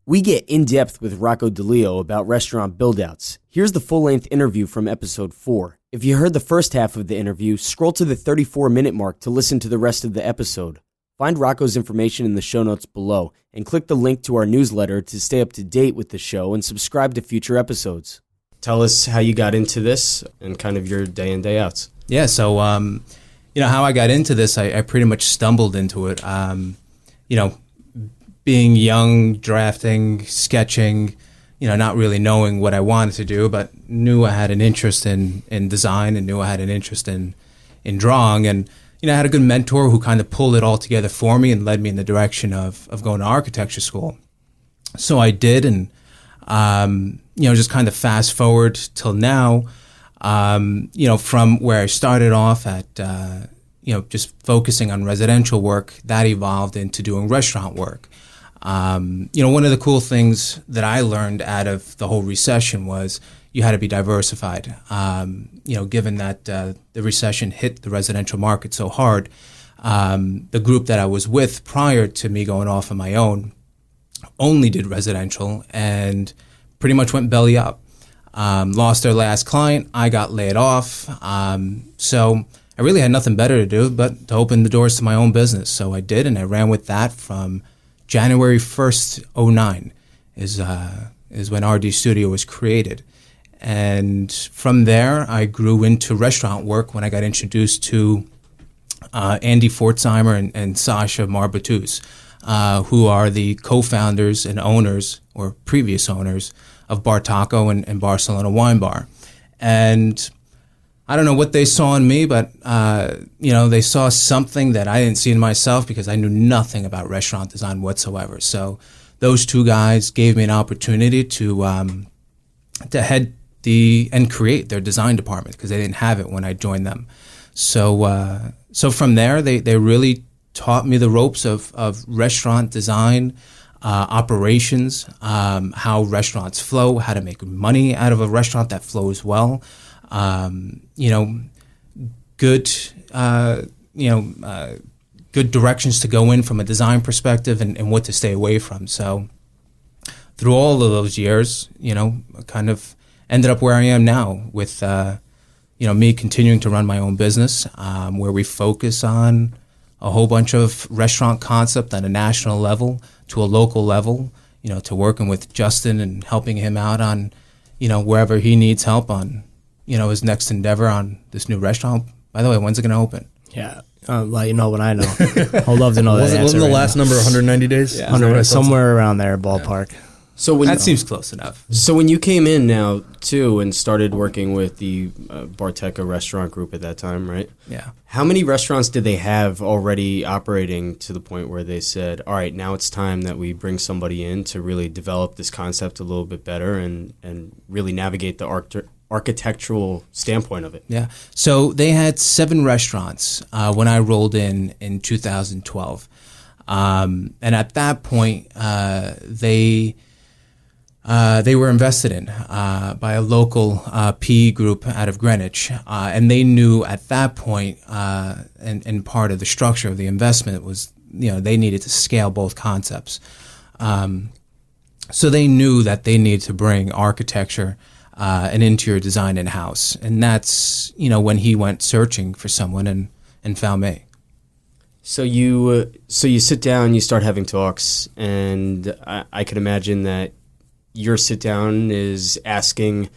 We get in-depth with Rocco DiLeo about restaurant build-outs. Here's the full-length interview from episode 4. If you heard the first half of the interview, scroll to the 34-minute mark to listen to the rest of the episode. Find Rocco's information in the show notes below, and click the link to our newsletter to stay up to date with the show and subscribe to future episodes. Tell us how you got into this and kind of your day in, day outs. Yeah, so, how I got into this, I pretty much stumbled into it. Being young, drafting, sketching, not really knowing what I wanted to do, but knew I had an interest in design and knew I had an interest in drawing. And, I had a good mentor who kind of pulled it all together for me and led me in the direction of going to architecture school. So I did, and, just kind of fast forward till now, from where I started off at, just focusing on residential work, that evolved into doing restaurant work. One of the cool things that I learned out of the whole recession was you had to be diversified. Given that the recession hit the residential market so hard, the group that I was with prior to me going off on my own only did residential and pretty much went belly up. Lost their last client. I got laid off. So I really had nothing better to do but to open the doors to my own business. So I did, and I ran with that from January 1st, 2009 is when RDStudio was created. And from there, I grew into restaurant work when I got introduced to Andy Fortzheimer and Sasha Marbatus, who are the co-founders and owners, or previous owners, of Bar Taco and Barcelona Wine Bar. And I don't know what they saw in me, but, they saw something that I didn't see in myself because I knew nothing about restaurant design whatsoever. So those two guys gave me an opportunity to head and create their design department because they didn't have it when I joined them. So from there, they really taught me the ropes of restaurant design, operations, how restaurants flow, how to make money out of a restaurant that flows well. Good directions to go in from a design perspective and what to stay away from. So through all of those years, kind of ended up where I am now with, me continuing to run my own business, where we focus on a whole bunch of restaurant concept on a national level to a local level, to working with Justin and helping him out on, wherever he needs help on, his next endeavor on this new restaurant. By the way, when's it going to open? Yeah, let you know when I know. I'd love to know that. Wasn't the last number 100 days? Yeah, somewhere around there, ballpark. Yeah. So that seems close enough. So when you came in now, too, and started working with the Bar Taco restaurant group at that time, right? Yeah. How many restaurants did they have already operating to the point where they said, all right, now it's time that we bring somebody in to really develop this concept a little bit better and really navigate the architectural standpoint of it? Yeah. So they had 7 restaurants when I rolled in 2012. And at that point, they were invested in by a local PE group out of Greenwich. And they knew at that point, and part of the structure of the investment was, they needed to scale both concepts. So they knew that they needed to bring architecture and interior design in-house. And that's, when he went searching for someone and found me. So you sit down, you start having talks, and I could imagine that your sit down is asking,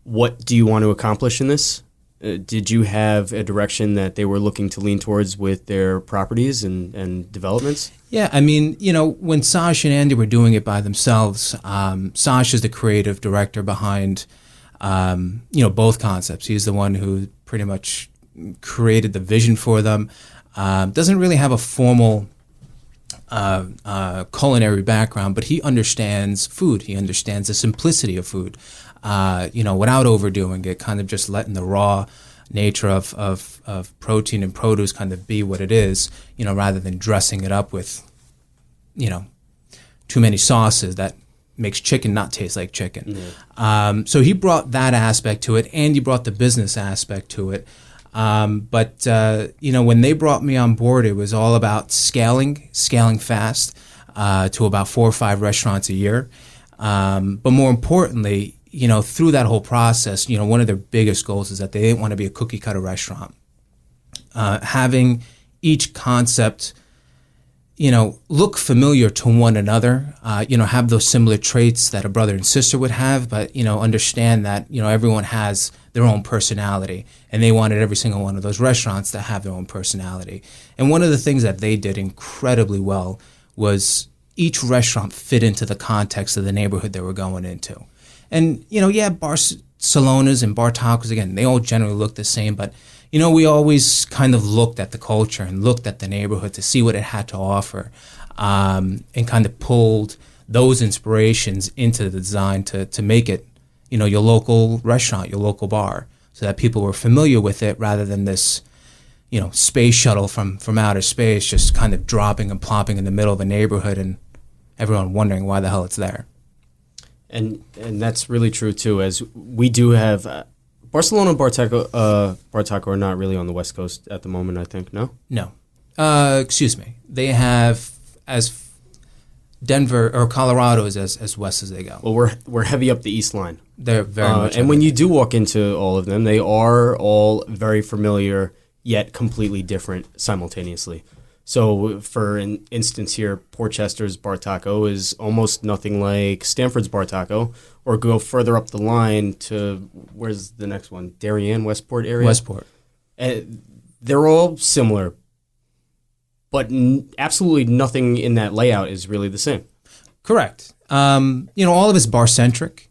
what do you want to accomplish in this? Did you have a direction that they were looking to lean towards with their properties and developments? Yeah, I mean, when Sasha and Andy were doing it by themselves, Sasha's the creative director behind, both concepts. He's the one who pretty much created the vision for them. Doesn't really have a formal culinary background, but he understands food. He understands the simplicity of food, without overdoing it, kind of just letting the raw nature of protein and produce kind of be what it is, rather than dressing it up with, too many sauces that makes chicken not taste like chicken. Mm-hmm. So he brought that aspect to it. Andy brought the business aspect to it. But when they brought me on board, it was all about scaling fast to about 4 or 5 restaurants a year. But more importantly, through that whole process, one of their biggest goals is that they didn't want to be a cookie cutter restaurant. Having each concept, look familiar to one another, have those similar traits that a brother and sister would have, but, understand that, everyone has their own personality, and they wanted every single one of those restaurants to have their own personality. And one of the things that they did incredibly well was each restaurant fit into the context of the neighborhood they were going into. And, Barcelona's and Bar Tacos, again, they all generally look the same, but, we always kind of looked at the culture and looked at the neighborhood to see what it had to offer, and kind of pulled those inspirations into the design to make it, your local restaurant, your local bar, so that people were familiar with it rather than this, space shuttle from outer space just kind of dropping and plopping in the middle of a neighborhood and everyone wondering why the hell it's there. And that's really true too, as we do have Barcelona and Bar Taco are not really on the West Coast at the moment, I think. No? No. Excuse me. They have as Denver or Colorado is as west as they go. Well, we're heavy up the East Line. They're very much. And when you do walk into all of them, they are all very familiar yet completely different simultaneously. So, for an instance here, Portchester's Bar Taco is almost nothing like Stanford's Bar Taco, or go further up the line to, where's the next one? Darien, Westport area? Westport. They're all similar, but absolutely nothing in that layout is really the same. Correct. All of it's bar-centric.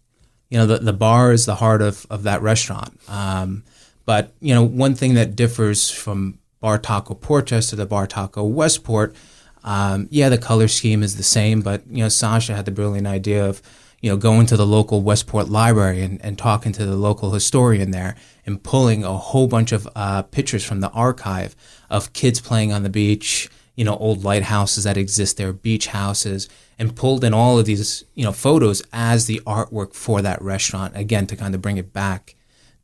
The bar is the heart of that restaurant. But, one thing that differs from Bar Taco Portchester to Bar Taco Westport, the color scheme is the same, but, Sasha had the brilliant idea of, going to the local Westport library and talking to the local historian there and pulling a whole bunch of pictures from the archive of kids playing on the beach, old lighthouses that exist there, beach houses, and pulled in all of these, photos as the artwork for that restaurant, again, to kind of bring it back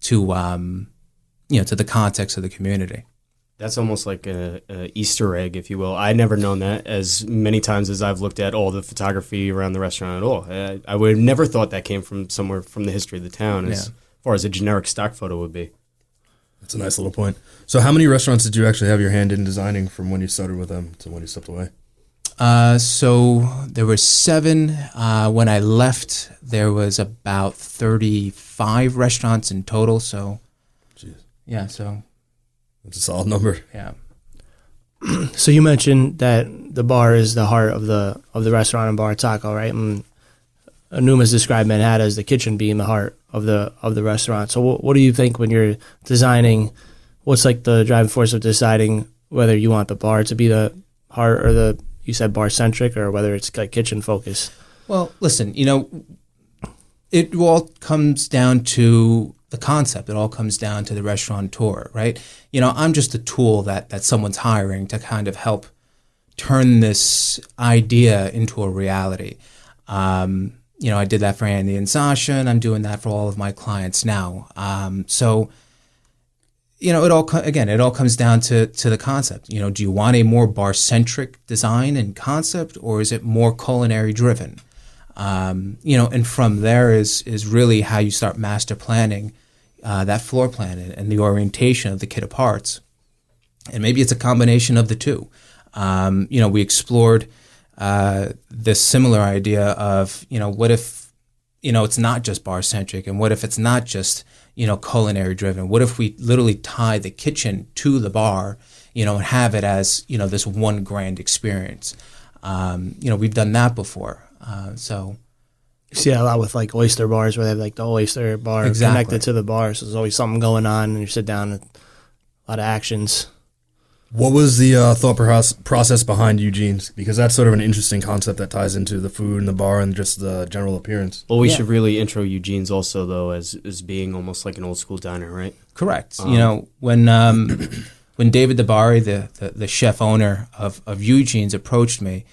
to, to the context of the community. That's almost like a Easter egg, if you will. I never known that as many times as I've looked at all the photography around the restaurant at all. I would have never thought that came from somewhere from the history of the town as far as a generic stock photo would be. That's a nice little point. So how many restaurants did you actually have your hand in designing from when you started with them to when you stepped away? So there were 7. When I left, there was about 35 restaurants in total. So, jeez. Yeah, so... That's a solid number. Yeah. So you mentioned that the bar is the heart of the restaurant and Bar Taco, right? And Anuma's described Manhattan as the kitchen being the heart of the restaurant. So what do you think when you're designing? What's like the driving force of deciding whether you want the bar to be the heart or you said bar centric, or whether it's like kitchen focused? Well, listen, it all comes down to the concept. It all comes down to the restaurateur, right? I'm just a tool that someone's hiring to kind of help turn this idea into a reality. I did that for Andy and Sasha, and I'm doing that for all of my clients now. So, it all comes down to the concept. Do you want a more bar-centric design and concept, or is it more culinary driven? And from there is really how you start master planning that floor plan and the orientation of the kit of parts. And maybe it's a combination of the two. We explored this similar idea of, what if, it's not just bar-centric, and what if it's not just, culinary driven? What if we literally tie the kitchen to the bar, and have it as, this one grand experience? We've done that before. So you see that a lot with like oyster bars, where they have like the oyster bar connected to the bar, so there's always something going on, and you sit down and a lot of actions. What was the thought process behind Eugene's? Because that's sort of an interesting concept that ties into the food and the bar and just the general appearance. Well, we should really intro Eugene's also, though, as being almost like an old school diner, right? Correct. When David DeBari, the chef owner of Eugene's, approached me,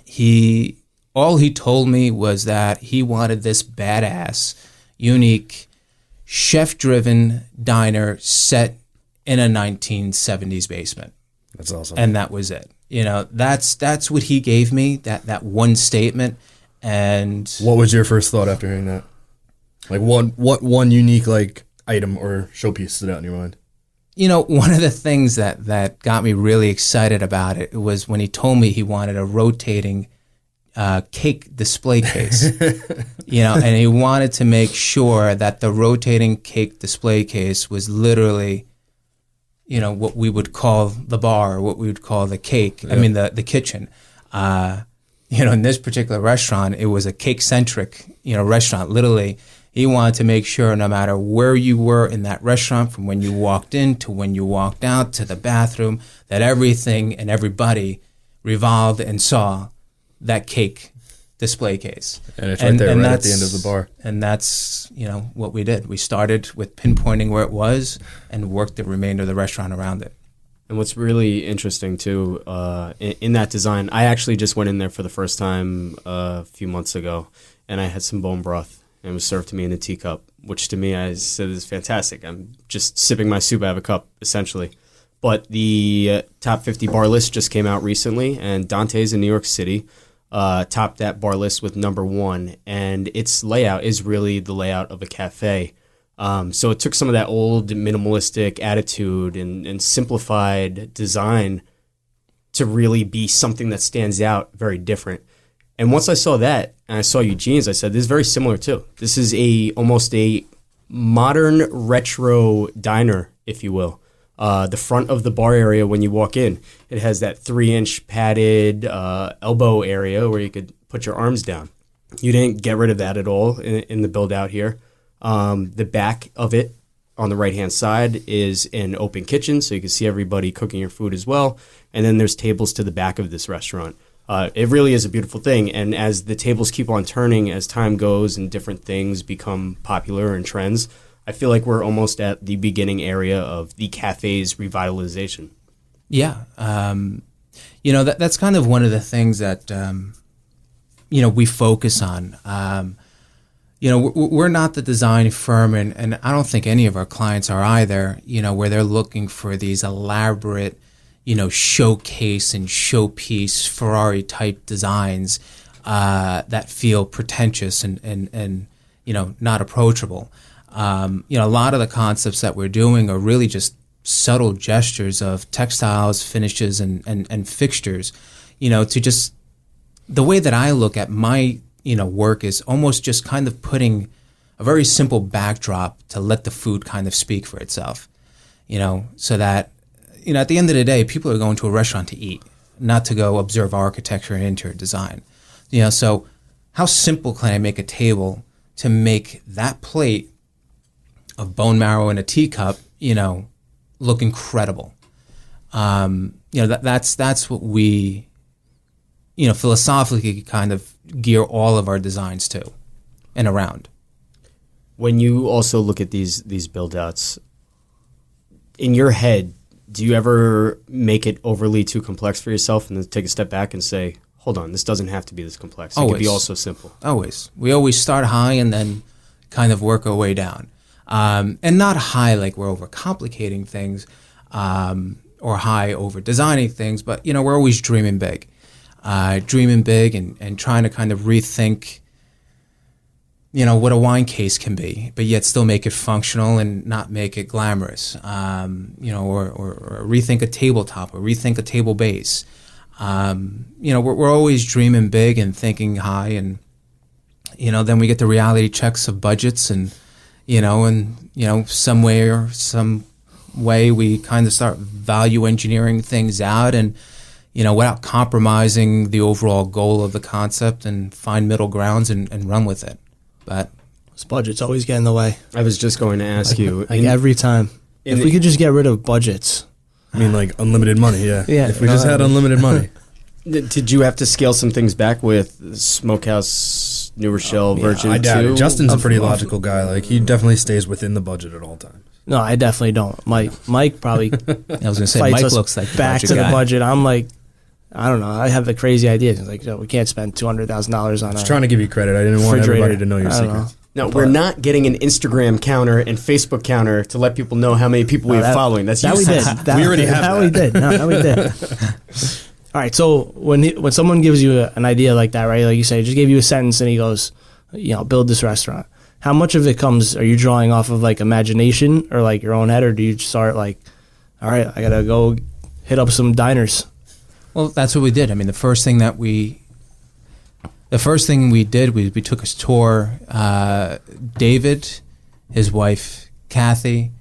he told me was that he wanted this badass, unique, chef-driven diner set in a 1970s basement. That's awesome. And that was it. You know, that's what he gave me, that one statement. And what was your first thought after hearing that? Like what one unique like item or showpiece stood out in your mind? You know, one of the things that got me really excited about it was when he told me he wanted a rotating cake display case. You know, and he wanted to make sure that the rotating cake display case was literally, you know, what we would call the bar, what we would call the cake. Yeah. I mean, the kitchen. You know, in this particular restaurant, it was a cake-centric, you know, restaurant. Literally, he wanted to make sure no matter where you were in that restaurant, from when you walked in to when you walked out to the bathroom, that everything and everybody revolved and saw that cake display case. And it's right there, right at the end of the bar. And that's, you know, what we did. We started with pinpointing where it was and worked the remainder of the restaurant around it. And what's really interesting, too, in that design, I actually just went in there for the first time a few months ago, and I had some bone broth, and it was served to me in a teacup, which to me, I said, is fantastic. I'm just sipping my soup out of a cup, essentially. But the top 50 bar list just came out recently, and Dante's in New York City topped that bar list with number 1, and its layout is really the layout of a cafe. So it took some of that old minimalistic attitude and simplified design to really be something that stands out very different. And once I saw that, and I saw Eugene's, I said, this is very similar too. This is almost a modern retro diner, if you will. The front of the bar area when you walk in, it has that 3-inch padded elbow area where you could put your arms down. You didn't get rid of that at all in the build out here. The back of it on the right-hand side is an open kitchen, so you can see everybody cooking your food as well. And then there's tables to the back of this restaurant. It really is a beautiful thing. And as the tables keep on turning, as time goes and different things become popular and trends, I feel like we're almost at the beginning area of the cafe's revitalization. Yeah. You know, that's kind of one of the things that, you know, we focus on. You know, we're not the design firm, and I don't think any of our clients are either, you know, where they're looking for these elaborate, you know, showcase and showpiece Ferrari-type designs that feel pretentious and you know, not approachable. You know, a lot of the concepts that we're doing are really just subtle gestures of textiles, finishes, and fixtures, you know, to just, the way that I look at my, you know, work is almost just kind of putting a very simple backdrop to let the food kind of speak for itself, you know, so that, you know, at the end of the day, people are going to a restaurant to eat, not to go observe architecture and interior design. You know, so how simple can I make a table to make that plate of bone marrow in a teacup, you know, look incredible? You know, that's what we, you know, philosophically kind of gear all of our designs to and around. When you also look at these build outs, in your head, do you ever make it overly too complex for yourself and then take a step back and say, hold on, this doesn't have to be this complex. It could be also simple. Always. We always start high and then kind of work our way down. And not high like we're overcomplicating things or high over designing things, but, you know, we're always dreaming big. And trying to kind of rethink, you know, what a wine case can be, but yet still make it functional and not make it glamorous, you know, or rethink a tabletop or rethink a table base. You know, we're always dreaming big and thinking high, and, you know, then we get the reality checks of budgets and, you know, some way we kind of start value engineering things out and, you know, without compromising the overall goal of the concept, and find middle grounds and run with it. But this budget's always get in the way. I was just going to ask you. Every time. If we could just get rid of budgets. I mean, like unlimited money, yeah. Yeah. If we just had unlimited money. Did you have to scale some things back with Smokehouse, New Rochelle, Virgin? I doubt it. 2? Justin's a pretty logical guy. Like, he definitely stays within the budget at all times. No, I definitely don't. Mike probably I was going to say, fights Mike us looks like the back budget to guy. the budget. I'm like, I don't know. I have the crazy ideas. Like, we can't spend $200,000 on I was trying to give you credit. I didn't want everybody to know your I don't secrets. No, we're not getting an Instagram counter and Facebook counter to let people know how many people we have following. That's that we did. useless. That, We already have that. that. We did. No, that we did. All right. So when someone gives you an idea like that, right? Like you say, just gave you a sentence, and he goes, build this restaurant. How much of it are you drawing off of like imagination or like your own head, or do you start like, all right, I gotta go hit up some diners? Well, that's what we did. I mean, the first thing we did was we took a tour. David, his wife Kathy,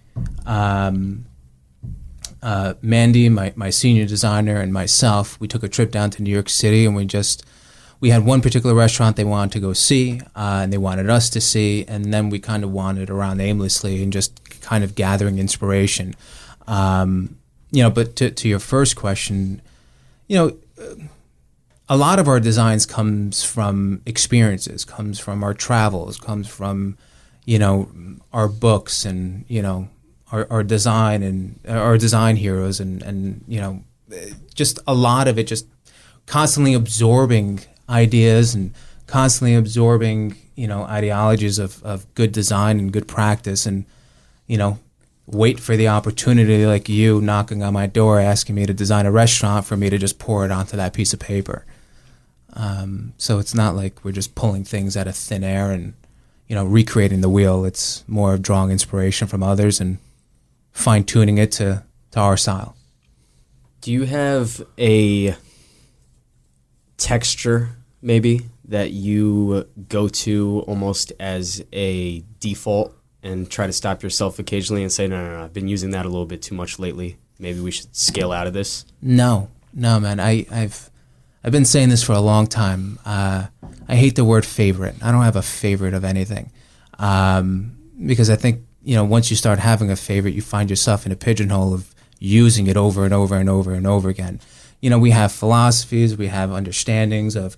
Mandy, my senior designer, and myself. We took a trip down to New York City, and we had one particular restaurant they wanted to go see, and they wanted us to see, and then we kind of wandered around aimlessly and just kind of gathering inspiration. But to your first question, a lot of our designs comes from experiences, comes from our travels, comes from, our books and, our design and our design heroes and just a lot of it just constantly absorbing ideas and constantly absorbing, ideologies of good design and good practice and, wait for the opportunity like you knocking on my door asking me to design a restaurant for me to just pour it onto that piece of paper. So it's not like we're just pulling things out of thin air and, recreating the wheel. It's more of drawing inspiration from others and fine-tuning it to our style. Do you have a texture, maybe, that you go to almost as a default and try to stop yourself occasionally and say, no, I've been using that a little bit too much lately. Maybe we should scale out of this? No, man. I've been saying this for a long time. I hate the word favorite. I don't have a favorite of anything. Because I think, once you start having a favorite, you find yourself in a pigeonhole of using it over and over and over and over again. We have philosophies, we have understandings of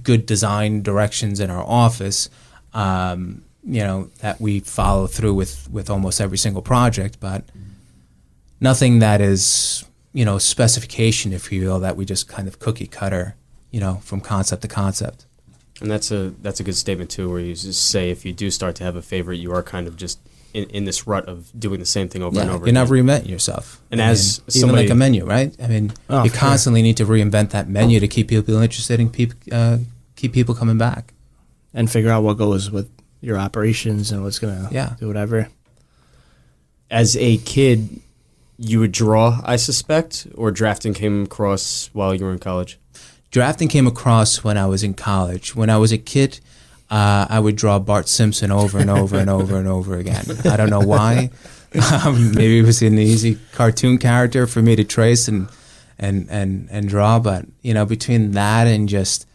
good design directions in our office, that we follow through with almost every single project, but nothing that is, specification, if you will, that we just kind of cookie cutter, from concept to concept. And that's a good statement too, where you just say if you do start to have a favorite, you are kind of just in this rut of doing the same thing over and over you're again. not reinventing yourself. And even like a menu, right? I mean, you constantly need to reinvent that menu to keep people interested and keep people coming back. And figure out what goes with your operations and what's going to do whatever. As a kid, you would draw, I suspect, or drafting came across while you were in college? Drafting came across when I was in college. When I was a kid, I would draw Bart Simpson over and over and over and over again. I don't know why. Maybe it was an easy cartoon character for me to trace and draw. But between that and just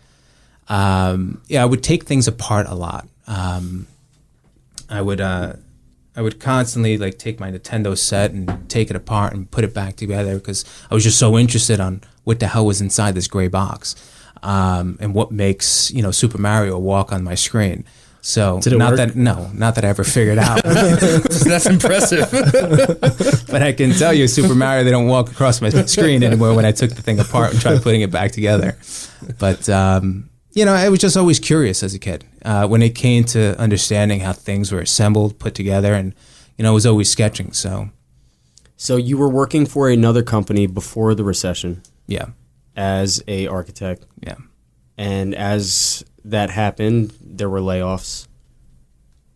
I would take things apart a lot. I would constantly take my Nintendo set and take it apart and put it back together because I was just so interested on what the hell was inside this gray box, and what makes Super Mario walk on my screen. So not that I ever figured out. That's impressive. But I can tell you, Super Mario, they don't walk across my screen anymore when I took the thing apart and tried putting it back together. But I was just always curious as a kid when it came to understanding how things were assembled, put together, and I was always sketching. So you were working for another company before the recession. Yeah. As a architect. Yeah. And as that happened, there were layoffs,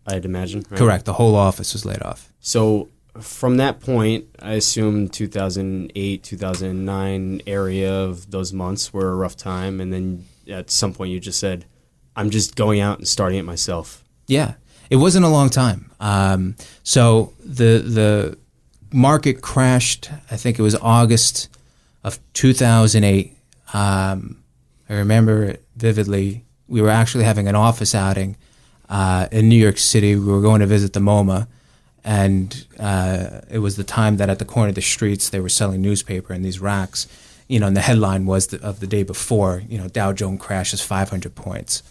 I'd imagine. Right? Correct. The whole office was laid off. So from that point, I assume 2008, 2009 area of those months were a rough time. And then at some point you just said, I'm just going out and starting it myself. Yeah. It wasn't a long time. So the market crashed. I think it was August of 2008. I remember it vividly. We were actually having an office outing in New York City. We were going to visit the MoMA, and it was the time that at the corner of the streets they were selling newspaper in these racks. And the headline was of the day before, Dow Jones crashes 500 points.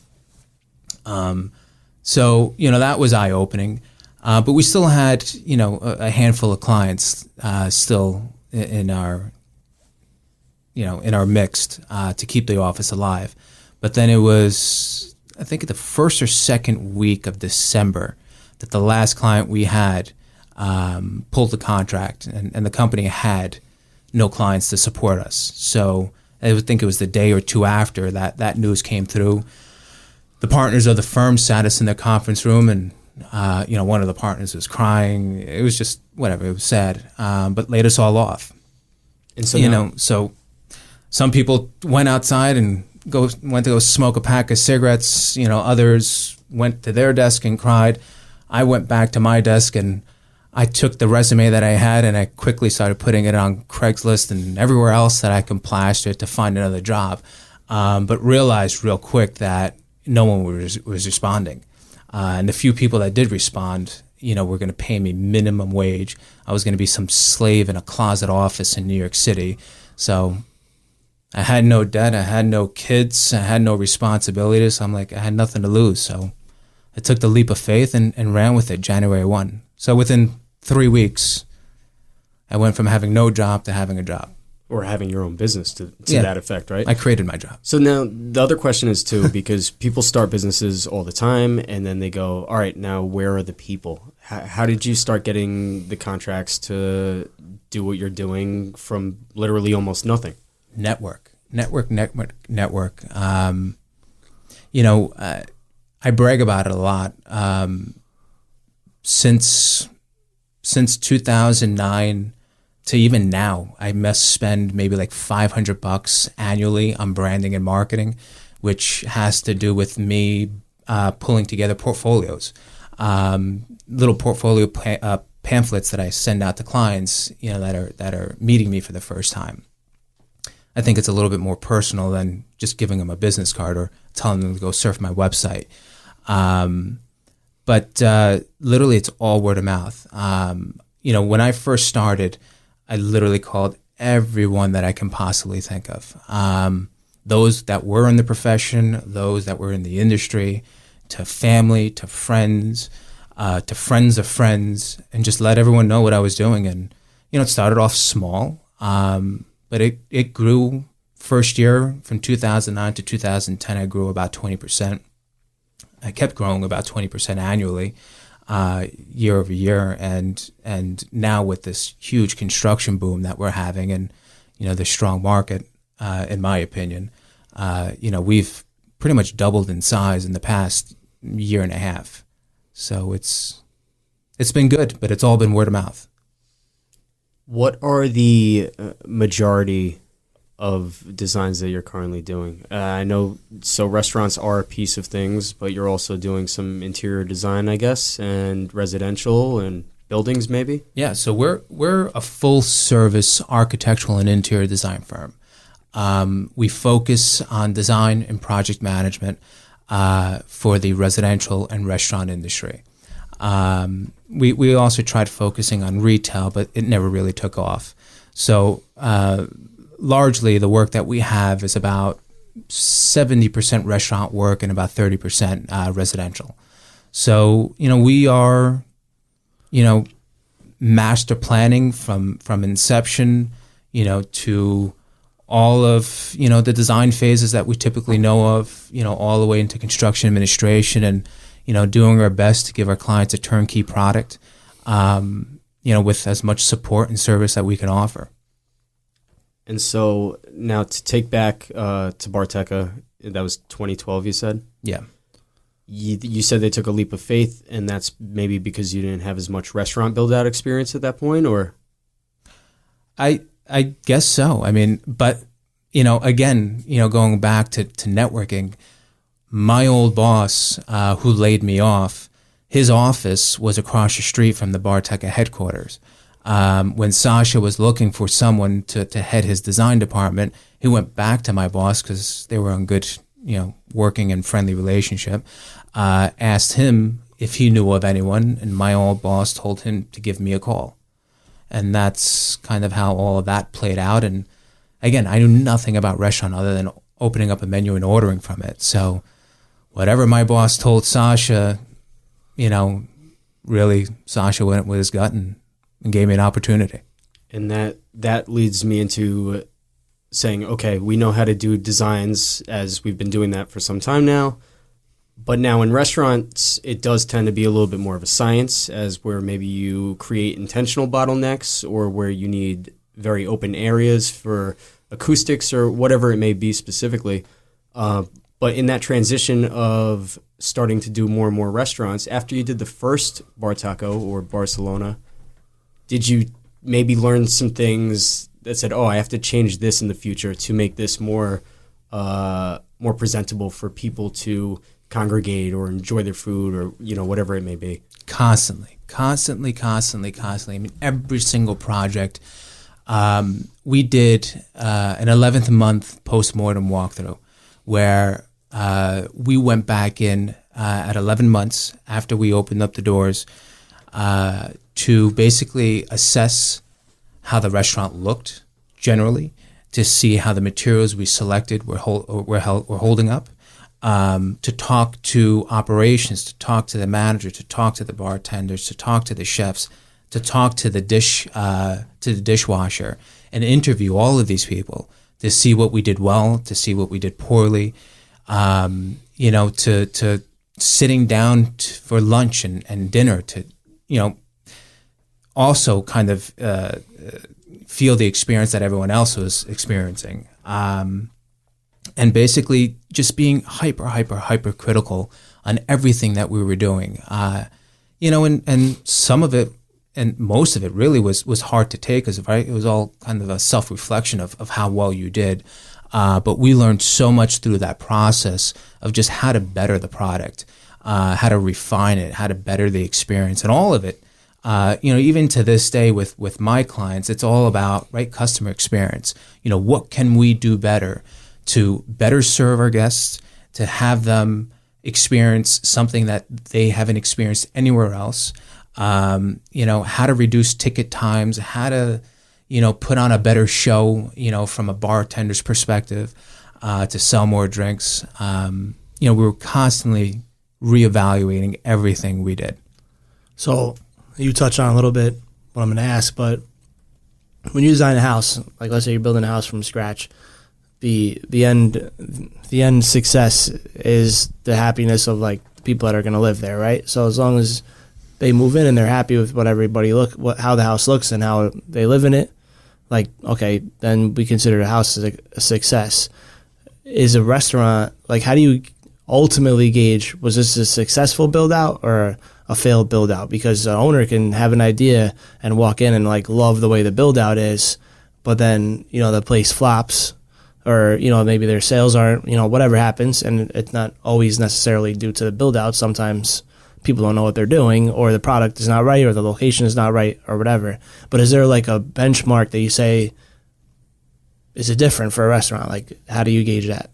So that was eye-opening. But we still had, a handful of clients still in our mix to keep the office alive. But then it was I think the first or second week of December that the last client we had pulled the contract, and the company had no clients to support us. So I would think it was the day or two after that news came through. The partners of the firm sat us in their conference room, and one of the partners was crying. It was just whatever. It was sad, but laid us all off. And so so some people went outside and went to go smoke a pack of cigarettes. Others went to their desk and cried. I went back to my desk and I took the resume that I had and I quickly started putting it on Craigslist and everywhere else that I can plaster it to find another job. But realized real quick that no one was responding. And the few people that did respond, were going to pay me minimum wage. I was going to be some slave in a closet office in New York City. So I had no debt. I had no kids. I had no responsibilities. I'm like, I had nothing to lose. So I took the leap of faith and ran with it January 1. So within 3 weeks, I went from having no job to having a job. Or having your own business to that effect, right? I created my job. So now the other question is too, because people start businesses all the time and then they go, all right, now where are the people? How did you start getting the contracts to do what you're doing from literally almost nothing? Network. I brag about it a lot. Since 2009 to even now, I must spend maybe like $500 annually on branding and marketing, which has to do with me pulling together portfolios, little portfolio pamphlets that I send out to clients, that are meeting me for the first time. I think it's a little bit more personal than just giving them a business card or telling them to go surf my website. But literally, it's all word of mouth. When I first started, I literally called everyone that I can possibly think of. Those that were in the profession, those that were in the industry, to family, to friends of friends, and just let everyone know what I was doing. And, it started off small, but it grew. First year, from 2009 to 2010, I grew about 20%. I kept growing about 20% annually, year over year, and now with this huge construction boom that we're having, and the strong market, in my opinion, we've pretty much doubled in size in the past year and a half. So it's been good, but it's all been word of mouth. What are the majority of designs that you're currently doing? I know, so restaurants are a piece of things, but you're also doing some interior design, I guess, and residential and buildings maybe? Yeah, so we're a full-service architectural and interior design firm. We focus on design and project management for the residential and restaurant industry. We also tried focusing on retail, but it never really took off. So largely the work that we have is about 70% restaurant work and about 30% residential. So, we are, master planning from inception, to all of, the design phases that we typically know of, all the way into construction administration, and, doing our best to give our clients a turnkey product, with as much support and service that we can offer. And so now to take back to Bar Taco, that was 2012, you said? Yeah. You said they took a leap of faith, and that's maybe because you didn't have as much restaurant build-out experience at that point, or? I guess so. I mean, but, again, going back to networking, my old boss who laid me off, his office was across the street from the Bar Taco headquarters. When Sasha was looking for someone to head his design department, he went back to my boss because they were on good, working and friendly relationship, asked him if he knew of anyone, and my old boss told him to give me a call. And that's kind of how all of that played out. And again, I knew nothing about restaurant other than opening up a menu and ordering from it. So whatever my boss told Sasha, really Sasha went with his gut and gave me an opportunity. And that leads me into saying, okay, we know how to do designs, as we've been doing that for some time now. But now in restaurants, it does tend to be a little bit more of a science, as where maybe you create intentional bottlenecks or where you need very open areas for acoustics or whatever it may be specifically. But in that transition of starting to do more and more restaurants, after you did the first Bar Taco or Barcelona, did you maybe learn some things that said, oh, I have to change this in the future to make this more presentable for people to congregate or enjoy their food or, whatever it may be? Constantly. I mean, every single project. We did an 11th month postmortem walkthrough where we went back in at 11 months after we opened up the doors to basically assess how the restaurant looked generally, to see how the materials we selected were holding up, to talk to operations, to talk to the manager, to talk to the bartenders, to talk to the chefs, to talk to the dishwasher, and interview all of these people to see what we did well, to see what we did poorly, to sitting down for lunch and dinner to, also kind of feel the experience that everyone else was experiencing. And basically just being hyper critical on everything that we were doing. And some of it, and most of it really was hard to take, because it was all kind of a self-reflection of how well you did. But we learned so much through that process of just how to better the product, how to refine it, how to better the experience, and all of it. Even to this day with my clients, it's all about customer experience. What can we do better to better serve our guests, to have them experience something that they haven't experienced anywhere else. How to reduce ticket times, how to, put on a better show, from a bartender's perspective, to sell more drinks. We were constantly reevaluating everything we did. So you touched on a little bit what I'm going to ask, but when you design a house, like let's say you're building a house from scratch, the end success is the happiness of the people that are going to live there, right? So as long as they move in and they're happy with how the house looks and how they live in it, okay, then we consider the house as a success. Is a restaurant, how do you ultimately gauge, was this a successful build out or a failed build out? Because an owner can have an idea and walk in and love the way the build out is, but then, the place flops, or, maybe their sales aren't, whatever happens, and it's not always necessarily due to the build out. Sometimes people don't know what they're doing, or the product is not right, or the location is not right, or whatever. But is there a benchmark that you say, is it different for a restaurant? How do you gauge that?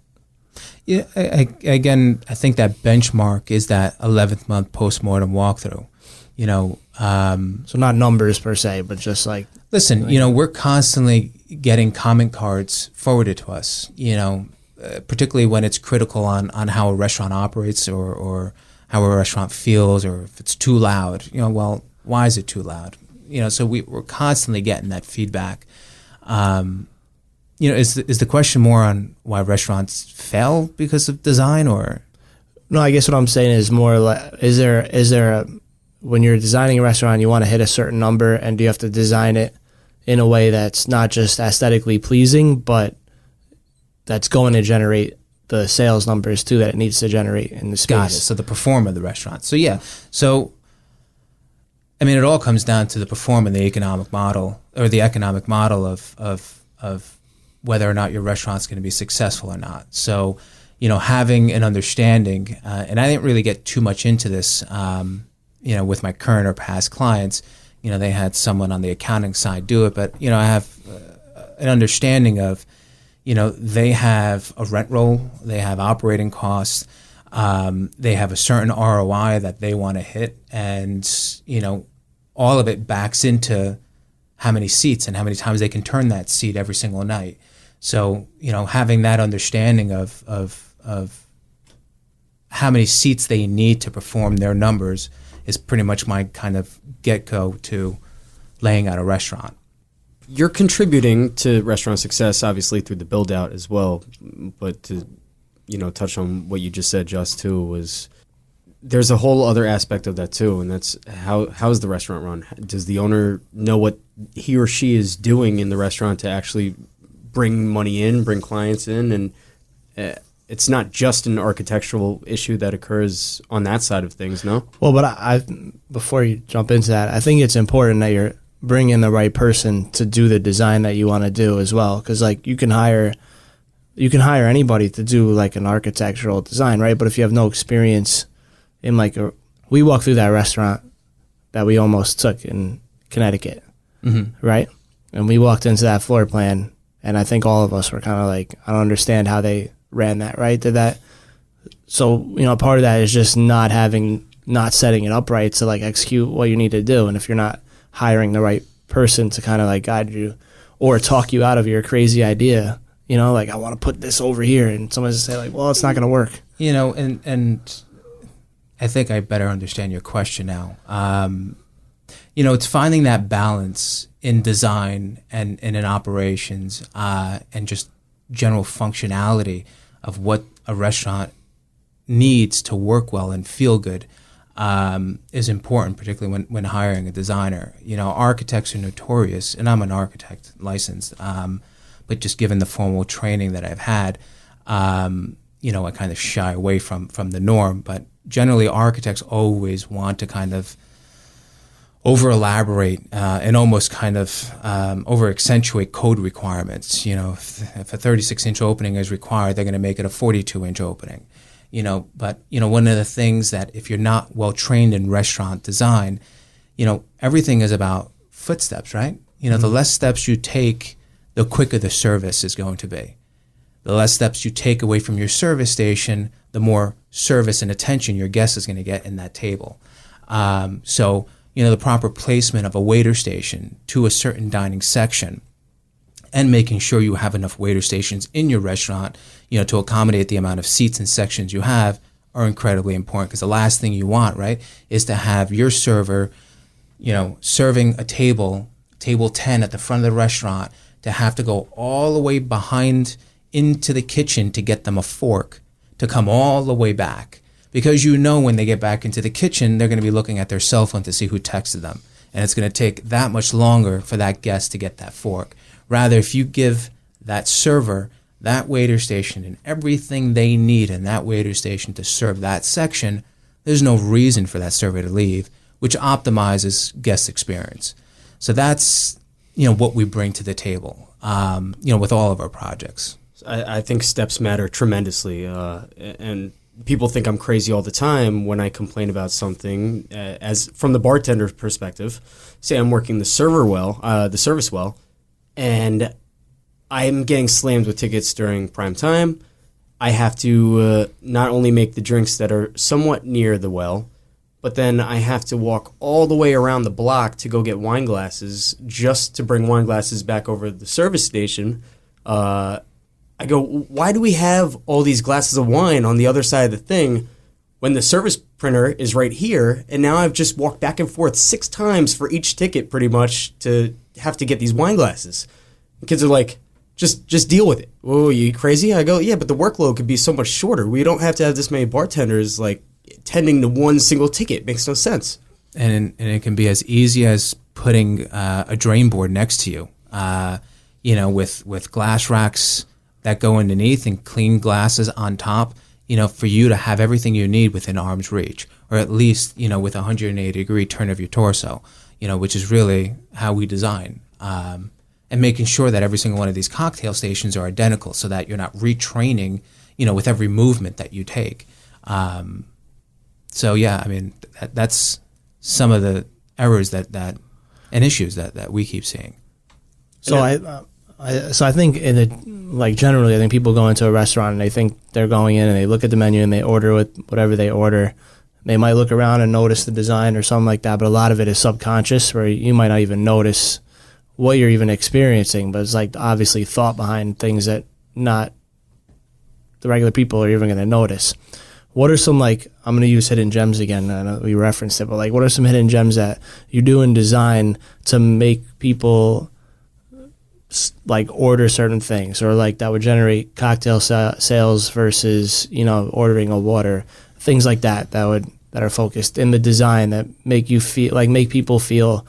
Yeah, I think that benchmark is that 11th month postmortem walkthrough. So not numbers per se, but just listen, we're constantly getting comment cards forwarded to us, particularly when it's critical on how a restaurant operates or how a restaurant feels, or if it's too loud, well, why is it too loud? So we're constantly getting that feedback. Is the question more on why restaurants fail because of design, or? No, I guess what I'm saying is more is there when you're designing a restaurant, you want to hit a certain number, and do you have to design it in a way that's not just aesthetically pleasing, but that's going to generate the sales numbers too that it needs to generate in the space? Got it. So the perform of the restaurant. So yeah. So, I mean, it all comes down to the perform and the economic model, or the economic model of whether or not your restaurant's going to be successful or not. So, having an understanding, and I didn't really get too much into this, with my current or past clients. They had someone on the accounting side do it, but, I have an understanding of, they have a rent roll, they have operating costs, they have a certain ROI that they want to hit, and, all of it backs into how many seats and how many times they can turn that seat every single night. So, having that understanding of how many seats they need to perform their numbers is pretty much my kind of get-go to laying out a restaurant. You're contributing to restaurant success, obviously, through the build-out as well, but to touch on what you just said, just too, was there's a whole other aspect of that too, and that's how is the restaurant run? Does the owner know what he or she is doing in the restaurant to actually bring money in, bring clients in, and it's not just an architectural issue that occurs on that side of things, no? Well, but I before you jump into that, I think it's important that you're bringing the right person to do the design that you want to do as well, because like you can hire anybody to do like an architectural design, right? But if you have no experience in we walked through that restaurant that we almost took in Connecticut, right? And we walked into that floor plan, and I think all of us were kind of like, I don't understand how they ran that, right? Did that? So, part of that is just not setting it up right to like execute what you need to do. And if you're not hiring the right person to kind of like guide you or talk you out of your crazy idea, like I want to put this over here, and someone's just say like, well, it's not going to work. And I think I better understand your question now. It's finding that balance in design and in operations and just general functionality of what a restaurant needs to work well and feel good is important, particularly when hiring a designer. Architects are notorious, and I'm an architect licensed, but just given the formal training that I've had, I kind of shy away from the norm. But generally, architects always want to kind of over elaborate and almost kind of over accentuate code requirements. If a 36-inch opening is required, they're going to make it a 42-inch opening. But one of the things that if you're not well trained in restaurant design, everything is about footsteps, right? The less steps you take, the quicker the service is going to be. The less steps you take away from your service station, the more service and attention your guest is going to get in that table. So the proper placement of a waiter station to a certain dining section and making sure you have enough waiter stations in your restaurant, to accommodate the amount of seats and sections you have are incredibly important, because the last thing you want, right, is to have your server, serving a table 10 at the front of the restaurant, to have to go all the way behind into the kitchen to get them a fork, to come all the way back. Because when they get back into the kitchen, they're going to be looking at their cell phone to see who texted them. And it's going to take that much longer for that guest to get that fork. Rather, if you give that server that waiter station and everything they need in that waiter station to serve that section, there's no reason for that server to leave, which optimizes guest experience. So that's, what we bring to the table, with all of our projects. I think steps matter tremendously, and people think I'm crazy all the time when I complain about something. As from the bartender's perspective, say I'm working the service well, and I'm getting slammed with tickets during prime time. I have to not only make the drinks that are somewhat near the well, but then I have to walk all the way around the block to go get wine glasses, just to bring wine glasses back over to the service station. I go, why do we have all these glasses of wine on the other side of the thing when the service printer is right here? And now I've just walked back and forth 6 times for each ticket pretty much to have to get these wine glasses. The kids are like, just deal with it. Whoa, you crazy? I go, yeah, but the workload could be so much shorter. We don't have to have this many bartenders like tending to one single ticket. Makes no sense. And it can be as easy as putting a drain board next to you, with glass racks that go underneath and clean glasses on top, for you to have everything you need within arm's reach, or at least, with a 180-degree turn of your torso, which is really how we design. And making sure that every single one of these cocktail stations are identical so that you're not retraining, with every movement that you take. So, yeah, I mean, that's some of the errors that and issues that we keep seeing. So I think generally, I think people go into a restaurant and they think they're going in and they look at the menu and they order with whatever they order. They might look around and notice the design or something like that, but a lot of it is subconscious, where you might not even notice what you're even experiencing, but it's like obviously thought behind things that not the regular people are even going to notice. What are some, I'm going to use hidden gems again. I know we referenced it, but what are some hidden gems that you do in design to make people like order certain things, or like that would generate cocktail sales versus, you know, ordering a water, things like that that are focused in the design that make people feel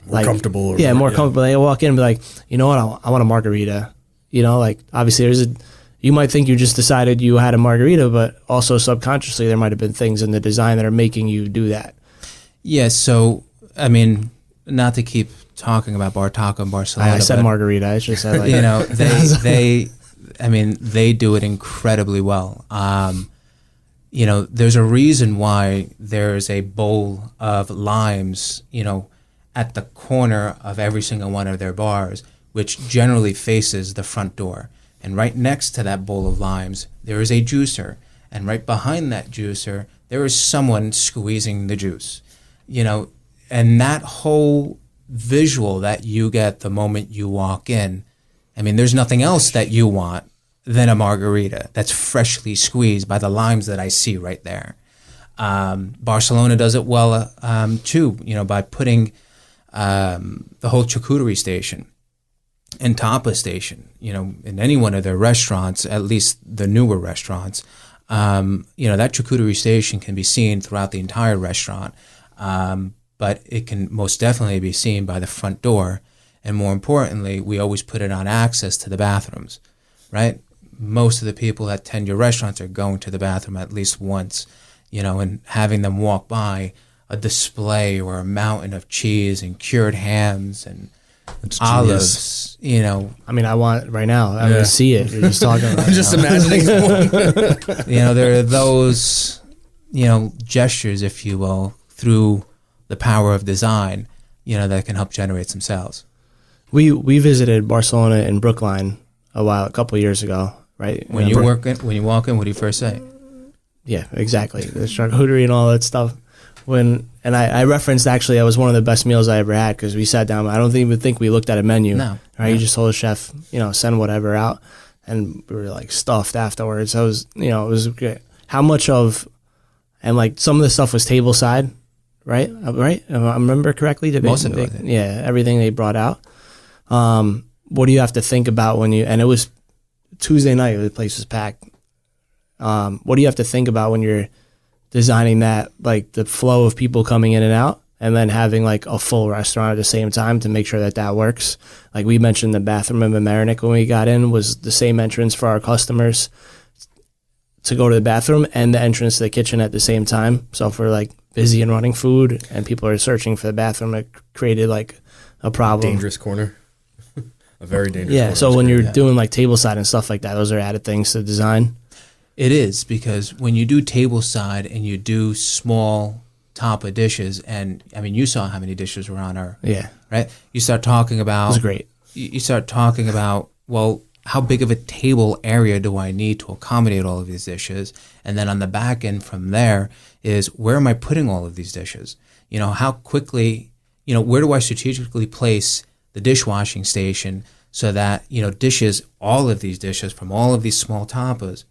More comfortable. More comfortable. They walk in and be like, you know what, I want a margarita. You know, like obviously you might think you just decided you had a margarita, but also subconsciously there might have been things in the design that are making you do that. Yeah, so, I mean, not to keep talking about Bar Taco and Barcelona. I said margarita. I just said, like, you know, they do it incredibly well. You know, there's a reason why there's a bowl of limes, you know, at the corner of every single one of their bars, which generally faces the front door. And right next to that bowl of limes, there is a juicer. And right behind that juicer, there is someone squeezing the juice. You know, and that whole visual that you get the moment you walk in, I mean, there's nothing else that you want than a margarita that's freshly squeezed by the limes that I see right there. Barcelona does it well too, you know, by putting the whole charcuterie station and tapa station, you know, in any one of their restaurants, at least the newer restaurants, you know, that charcuterie station can be seen throughout the entire restaurant. But it can most definitely be seen by the front door. And more importantly, we always put it on access to the bathrooms, right? Most of the people that tend your restaurants are going to the bathroom at least once, you know, and having them walk by a display or a mountain of cheese and cured hams and olives, you know. I mean, I want right now. I'm gonna see it. You're just talking about I'm just imagining you know, there are those, you know, gestures, if you will, through the power of design, you know, that can help generate some sales. We visited Barcelona in Brookline a couple of years ago, right? When you walk in, what do you first say? Yeah, exactly. The charcuterie and all that stuff. I referenced, actually, that was one of the best meals I ever had, because we sat down. I don't even think we looked at a menu. No. Right? You just told the chef, you know, send whatever out, and we were like stuffed afterwards. It was great. How much of, and like some of the stuff was table side. Right? Right? I remember correctly? Most of it. Yeah, everything they brought out. What do you have to think about and it was Tuesday night, the place was packed. What do you have to think about when you're designing that, like the flow of people coming in and out, and then having like a full restaurant at the same time to make sure that works? Like we mentioned, the bathroom in Mamaroneck when we got in was the same entrance for our customers to go to the bathroom and the entrance to the kitchen at the same time. So if we're like busy and running food and people are searching for the bathroom, it created like a problem. Dangerous corner. A very dangerous corner. Yeah, so when you're doing like tableside and stuff like that, those are added things to design. It is, because when you do tableside and you do small tapa dishes, and I mean, you saw how many dishes were on our, right? You start talking about, it was great. You start talking about, well, how big of a table area do I need to accommodate all of these dishes? And then on the back end from there is, where am I putting all of these dishes? You know, how quickly, you know, where do I strategically place the dishwashing station so that, you know, all of these dishes from all of these small tapas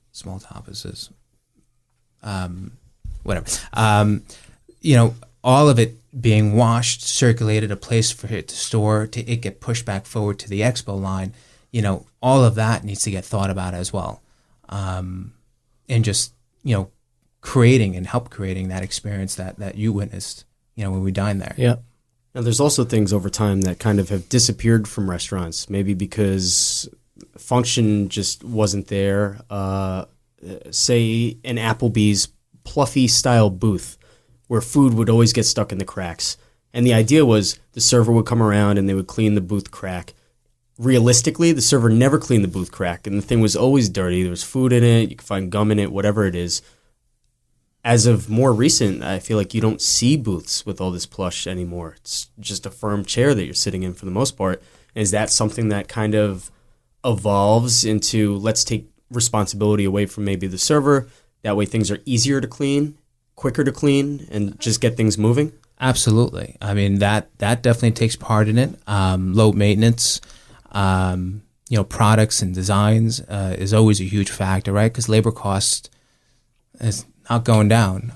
is, whatever, you know, all of it being washed, circulated, a place for it to store, to it get pushed back forward to the expo line. You know, all of that needs to get thought about as well. And just, you know, help creating that experience that you witnessed, you know, when we dined there. Yeah. Now, there's also things over time that kind of have disappeared from restaurants, maybe because function just wasn't there. Say an Applebee's Pluffy style booth where food would always get stuck in the cracks. And the idea was the server would come around and they would clean the booth crack. Realistically, the server never cleaned the booth crack, and the thing was always dirty. There was food in it, you could find gum in it, whatever it is. As of more recent, I feel like you don't see booths with all this plush anymore. It's just a firm chair that you're sitting in for the most part. Is that something that kind of evolves into, let's take responsibility away from maybe the server, that way things are easier to clean, quicker to clean, and just get things moving? Absolutely. I mean, that definitely takes part in it. Low maintenance, you know, products and designs is always a huge factor, right? Because labor cost is not going down.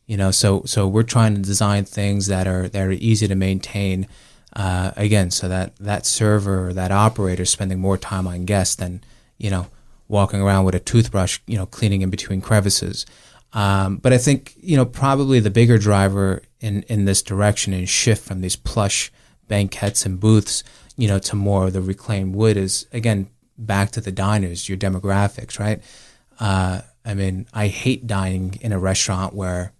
You know, so we're trying to design things that are easy to maintain, Again, so that server or that operator is spending more time on guests than, walking around with a toothbrush, cleaning in between crevices. But I think, probably the bigger driver in this direction and shift from these plush banquettes and booths, to more of the reclaimed wood is, again, back to the diners, your demographics, right? I hate dining in a restaurant where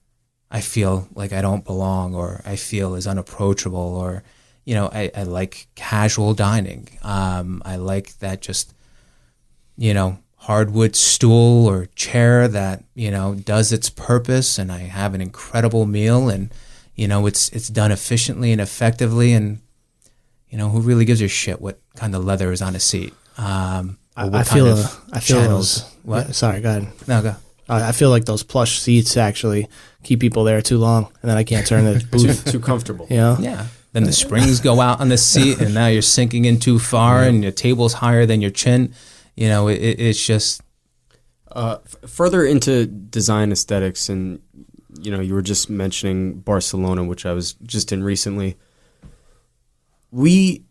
I feel like I don't belong or I feel is unapproachable or, I like casual dining. I like that just, hardwood stool or chair that, does its purpose and I have an incredible meal and, it's done efficiently and effectively and, who really gives a shit what kind of leather is on a seat? I feel those. What? Yeah, sorry, go ahead. No, go. I feel like those plush seats actually keep people there too long, and then I can't turn the booth. Too comfortable. Yeah. Then the springs go out on the seat, and now you're sinking in too far, and your table's higher than your chin. It's just further into design aesthetics, and you were just mentioning Barcelona, which I was just in recently. We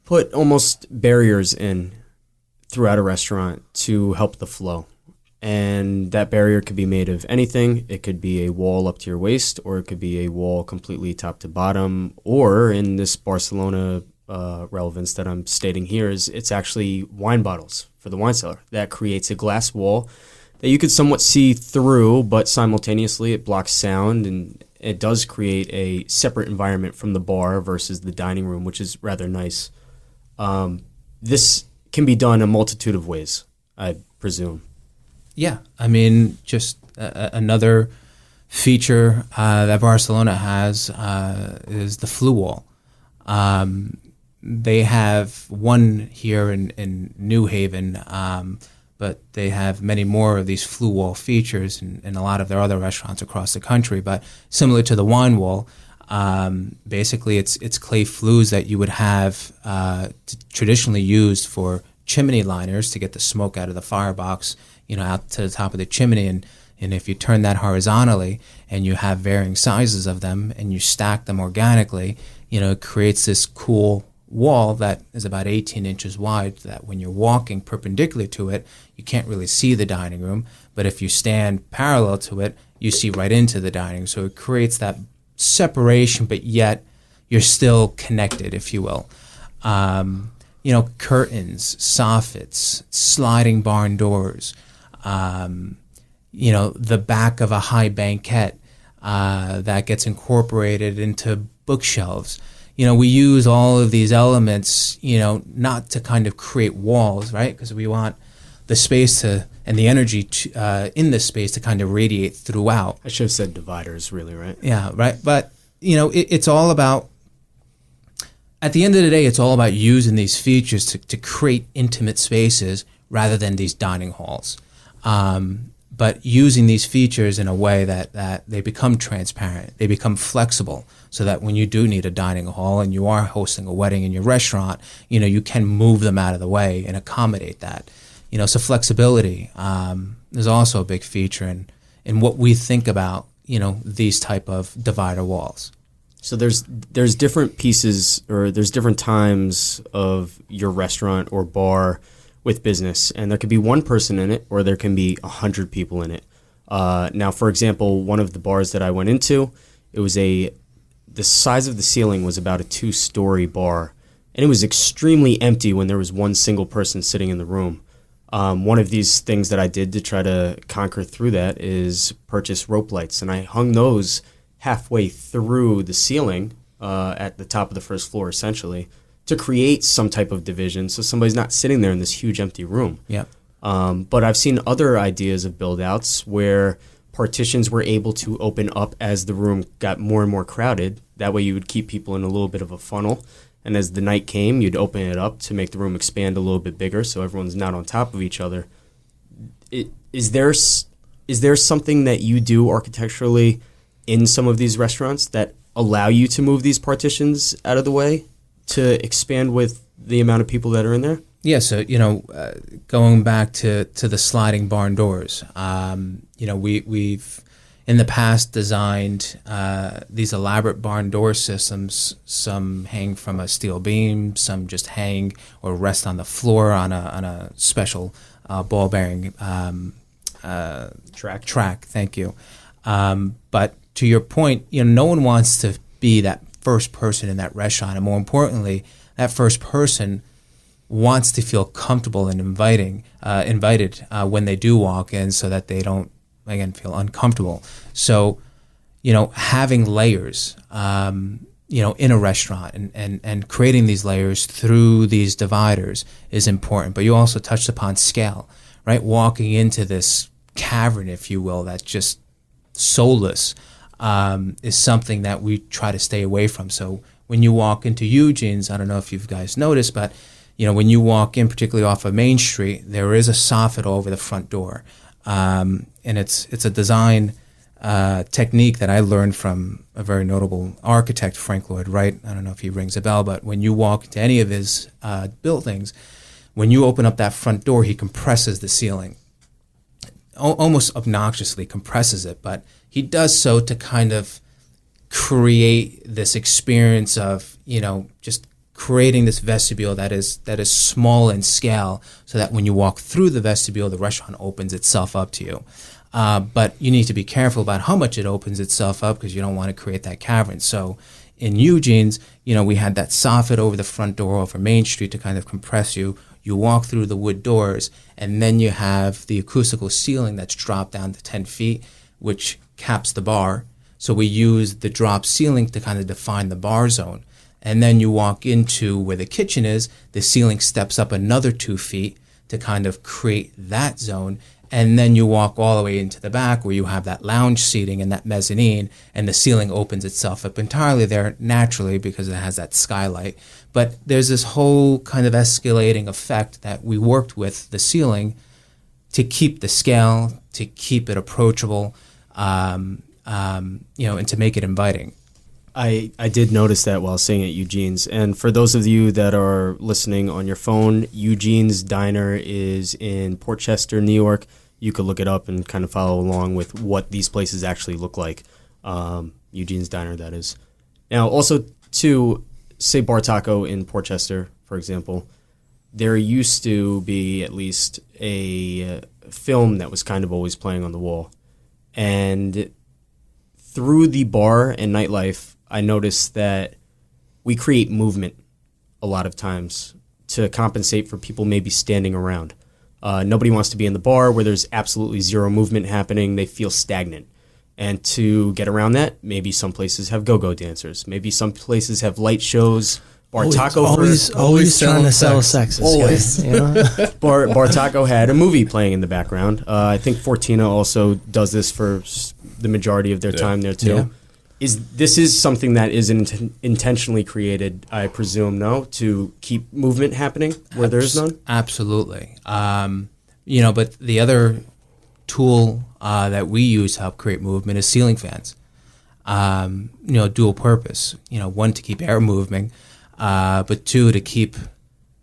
put almost barriers in throughout a restaurant to help the flow. And that barrier could be made of anything. It could be a wall up to your waist, or it could be a wall completely top to bottom. Or in this Barcelona relevance that I'm stating here is it's actually wine bottles for the wine cellar. That creates a glass wall that you could somewhat see through, but simultaneously it blocks sound and it does create a separate environment from the bar versus the dining room, which is rather nice. This can be done a multitude of ways, I presume. Yeah, just another feature that Barcelona has is the flue wall. They have one here in New Haven, but they have many more of these flue wall features in a lot of their other restaurants across the country. But similar to the wine wall, basically it's clay flues that you would have traditionally used for chimney liners to get the smoke out of the firebox, out to the top of the chimney. And if you turn that horizontally and you have varying sizes of them and you stack them organically, it creates this cool wall that is about 18 inches wide that when you're walking perpendicular to it, you can't really see the dining room. But if you stand parallel to it, you see right into the dining room. So it creates that separation, but yet you're still connected, if you will. Curtains, soffits, sliding barn doors, the back of a high banquette that gets incorporated into bookshelves. We use all of these elements, not to kind of create walls, right? Because we want the space and the energy in this space to kind of radiate throughout. I should have said dividers, really, right? Yeah, right. But, it's all about, at the end of the day, it's all about using these features to create intimate spaces rather than these dining halls. But using these features in a way that they become transparent, they become flexible, so that when you do need a dining hall and you are hosting a wedding in your restaurant, you can move them out of the way and accommodate that. So flexibility is also a big feature in what we think about, these type of divider walls. So there's different pieces, or there's different times of your restaurant or bar with business, and there could be one person in it, or there can be 100 people in it. Now, for example, one of the bars that I went into, it was the size of the ceiling was about a 2-story bar, and it was extremely empty when there was one single person sitting in the room. One of these things that I did to try to conquer through that is purchase rope lights, and I hung those halfway through the ceiling at the top of the first floor, essentially, to create some type of division so somebody's not sitting there in this huge empty room. Yeah. But I've seen other ideas of build-outs where partitions were able to open up as the room got more and more crowded. That way you would keep people in a little bit of a funnel. And as the night came, you'd open it up to make the room expand a little bit bigger so everyone's not on top of each other. Is there something that you do architecturally in some of these restaurants that allow you to move these partitions out of the way to expand with the amount of people that are in there? Yeah, so, going back to the sliding barn doors, we've in the past designed these elaborate barn door systems. Some hang from a steel beam, some just hang or rest on the floor on a special ball bearing track. Thank you. But to your point, no one wants to be that first person in that restaurant, and more importantly, that first person wants to feel comfortable and invited when they do walk in, so that they don't, again, feel uncomfortable. So, having layers, in a restaurant and creating these layers through these dividers is important. But you also touched upon scale, right? Walking into this cavern, if you will, that's just soulless, is something that we try to stay away from. So when you walk into Eugene's, I don't know if you guys noticed, but when you walk in, particularly off of Main Street, there is a soffit over the front door, and it's a design technique that I learned from a very notable architect, Frank Lloyd Wright. I don't know if he rings a bell, but when you walk into any of his buildings, when you open up that front door, he compresses the ceiling, almost obnoxiously compresses it, but he does so to kind of create this experience of, just creating this vestibule that is small in scale, so that when you walk through the vestibule, the restaurant opens itself up to you. But you need to be careful about how much it opens itself up, because you don't want to create that cavern. So in Eugene's, we had that soffit over the front door over Main Street to kind of compress you. You walk through the wood doors, and then you have the acoustical ceiling that's dropped down to 10 feet, which caps the bar. So we use the drop ceiling to kind of define the bar zone. And then you walk into where the kitchen is, the ceiling steps up another 2 feet to kind of create that zone. And then you walk all the way into the back where you have that lounge seating and that mezzanine, and the ceiling opens itself up entirely there naturally because it has that skylight. But there's this whole kind of escalating effect that we worked with the ceiling to keep the scale, to keep it approachable, and to make it inviting. I did notice that while staying at Eugene's. And for those of you that are listening on your phone, Eugene's Diner is in Port Chester, New York. You could look it up and kind of follow along with what these places actually look like. Eugene's Diner, that is. Now, also, to say Bar Taco in Port Chester, for example, there used to be at least a film that was kind of always playing on the wall. And through the bar and nightlife, I noticed that we create movement a lot of times to compensate for people maybe standing around. Nobody wants to be in the bar where there's absolutely zero movement happening. They feel stagnant. And to get around that, maybe some places have go-go dancers. Maybe some places have light shows. Bar Taco always trying to sell sex. Always. Bar Taco had a movie playing in the background. I think Fortina also does this for the majority of their time there too. Yeah. This is something that is intentionally created, I presume, no, to keep movement happening where there is none? Absolutely. But the other tool that we use to help create movement is ceiling fans. Dual purpose. One, to keep air moving, but two, to keep,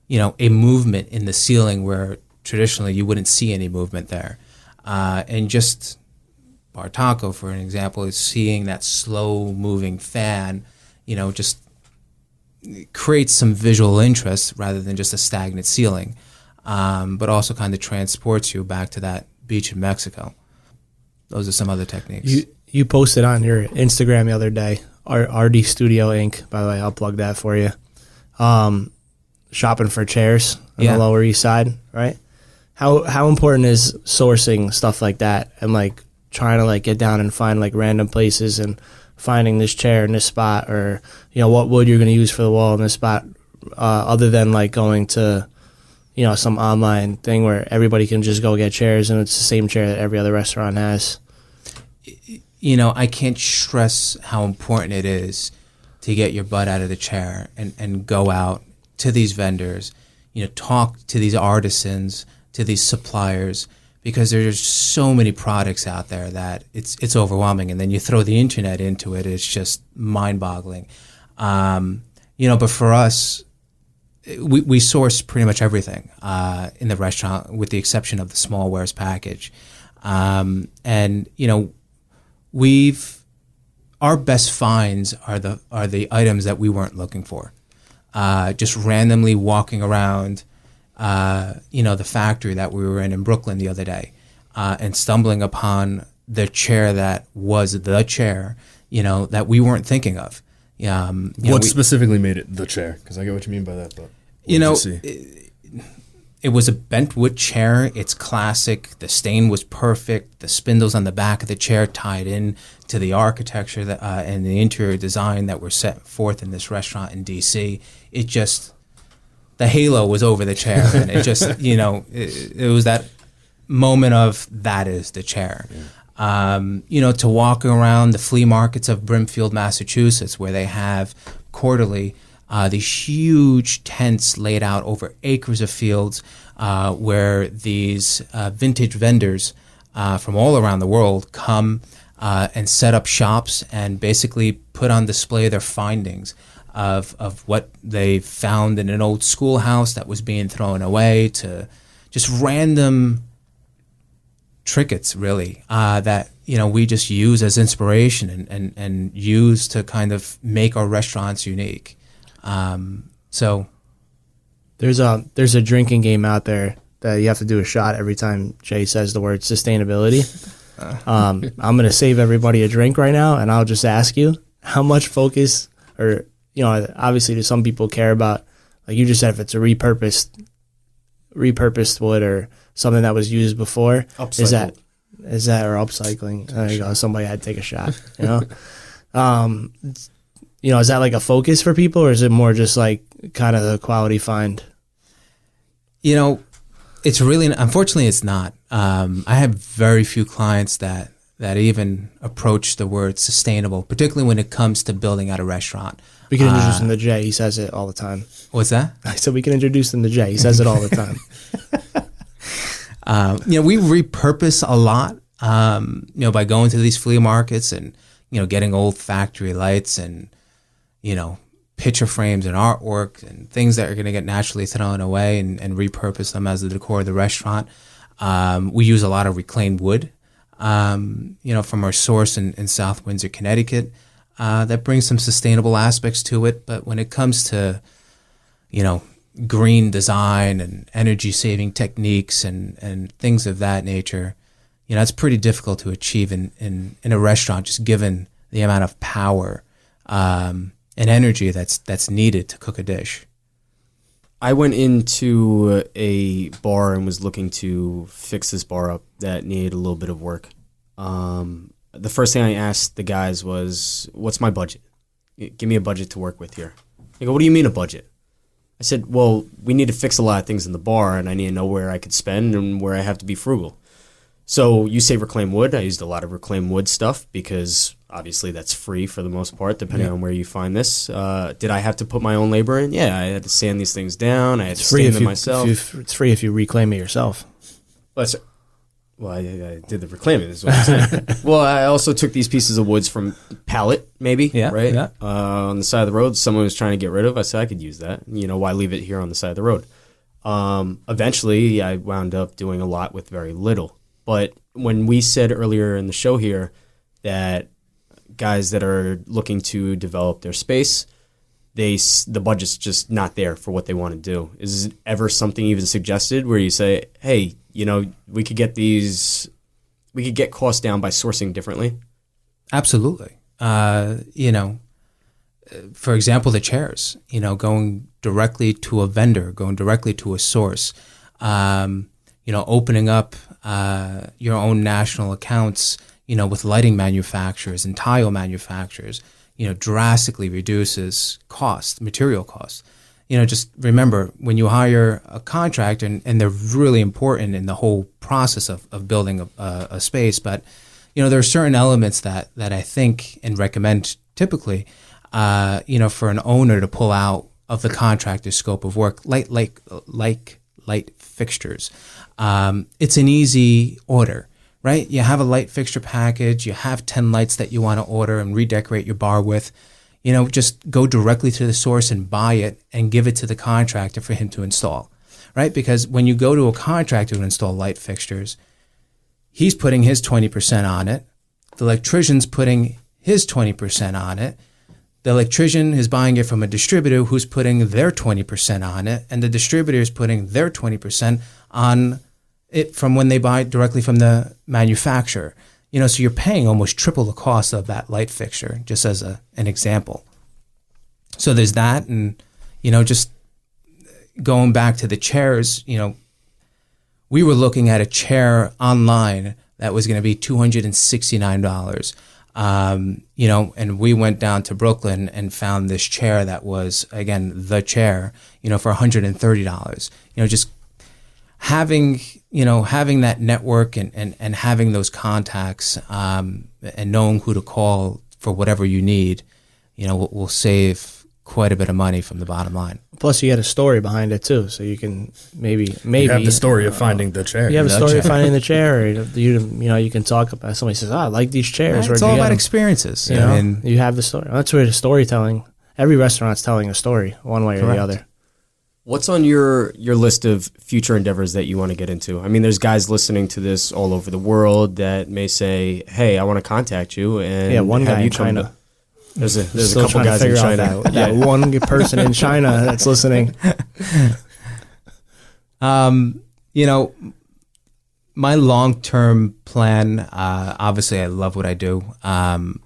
a movement in the ceiling where traditionally you wouldn't see any movement there. And just Bar Taco, for an example, is seeing that slow-moving fan, just creates some visual interest rather than just a stagnant ceiling, but also kind of transports you back to that beach in Mexico. Those are some other techniques. You posted on your Instagram the other day, RDStudio Inc., by the way, I'll plug that for you, shopping for chairs on the Lower East Side, right? How important is sourcing stuff like that and, trying to get down and find random places and finding this chair in this spot, or what wood you're going to use for the wall in this spot, other than going to some online thing where everybody can just go get chairs and it's the same chair that every other restaurant has. I can't stress how important it is to get your butt out of the chair and go out to these vendors, talk to these artisans, to these suppliers, because there's so many products out there that it's overwhelming. And then you throw the internet into it, it's just mind-boggling. But for us, we source pretty much everything in the restaurant, with the exception of the small wares package. our best finds are the items that we weren't looking for. Just randomly walking around, the factory that we were in Brooklyn the other day, and stumbling upon the chair that was the chair, that we weren't thinking of. What specifically made it the chair? Because I get what you mean by that, but it was a bent wood chair. It's classic. The stain was perfect. The spindles on the back of the chair tied in to the architecture and the interior design that were set forth in this restaurant in D.C. It just, the halo was over the chair, and it just, it was that moment of that is the chair. Yeah. To walk around the flea markets of Brimfield, Massachusetts, where they have quarterly these huge tents laid out over acres of fields, where these vintage vendors from all around the world come and set up shops and basically put on display their findings of what they found in an old schoolhouse that was being thrown away, to just random trinkets, really, that we just use as inspiration and use to kind of make our restaurants unique. So there's a drinking game out there that you have to do a shot every time Jay says the word sustainability. I'm going to save everybody a drink right now, and I'll just ask you how much focus, or obviously, do some people care about, like you just said, if it's a repurposed wood or something that was used before. Upcycled. Is that or upcycling? There you go. Somebody had to take a shot. Is that like a focus for people, or is it more just like kind of the quality find? It's really, unfortunately, it's not. I have very few clients that even approach the word sustainable, particularly when it comes to building out a restaurant. We can introduce him to Jay. He says it all the time. What's that? I said we can introduce him to Jay. He says it all the time. We repurpose a lot, by going to these flea markets and, getting old factory lights and, picture frames and artwork and things that are going to get naturally thrown away and repurpose them as the decor of the restaurant. We use a lot of reclaimed wood, from our source in South Windsor, Connecticut. That brings some sustainable aspects to it. But when it comes to, green design and energy saving techniques and things of that nature, it's pretty difficult to achieve in a restaurant, just given the amount of power and energy that's needed to cook a dish. I went into a bar and was looking to fix this bar up that needed a little bit of work. The first thing I asked the guys was, what's my budget? Give me a budget to work with here. They go, what do you mean a budget? I said, well, we need to fix a lot of things in the bar, and I need to know where I could spend and where I have to be frugal. So you say reclaimed wood. I used a lot of reclaimed wood stuff because obviously that's free for the most part, depending on where you find this. Did I have to put my own labor in? Yeah, I had to sand these things down. I had to stain them myself. It's free if you reclaim it yourself. Well, I did the reclaiming, is what I'm saying. Well, I also took these pieces of woods from pallet, maybe, right? Yeah. On the side of the road, someone was trying to get rid of. I said I could use that. Why leave it here on the side of the road? Eventually, I wound up doing a lot with very little. But when we said earlier in the show here that guys that are looking to develop their space, the budget's just not there for what they want to do. Is it ever something even suggested where you say, hey, we could get costs down by sourcing differently? Absolutely. For example, the chairs, going directly to a vendor, going directly to a source, opening up your own national accounts, with lighting manufacturers and tile manufacturers, drastically reduces material costs. Just remember when you hire a contractor, and they're really important in the whole process of building a space, but, there are certain elements that I think and recommend typically, for an owner to pull out of the contractor's scope of work, light fixtures. It's an easy order, right? You have a light fixture package, you have 10 lights that you want to order and redecorate your bar with. Just go directly to the source and buy it and give it to the contractor for him to install, right? Because when you go to a contractor to install light fixtures, he's putting his 20% on it. the electrician's putting his 20% on it. The electrician is buying it from a distributor who's putting their 20% on it, and the distributor is putting their 20% on it from when they buy it directly from the manufacturer. So you're paying almost triple the cost of that light fixture, just as an example. So there's that, and just going back to the chairs, we were looking at a chair online that was going to be $269. And we went down to Brooklyn and found this chair that was, again, the chair, for $130. Just having that network and having those contacts, and knowing who to call for whatever you need, will save quite a bit of money from the bottom line. Plus, you had a story behind it too, so you can maybe you have the story of finding the chair. You have a story of finding the chair. Or you can talk about. Somebody says, "I like these chairs." Right, it's all about experiences. You have the story. That's where the storytelling. Every restaurant's telling a story, one way or the other. What's on your list of future endeavors that you want to get into? I mean, there's guys listening to this all over the world that may say, "Hey, I want to contact you," and one guy in China. There's a couple guys in China. That one person in China that's listening. My long-term plan, obviously I love what I do. I'm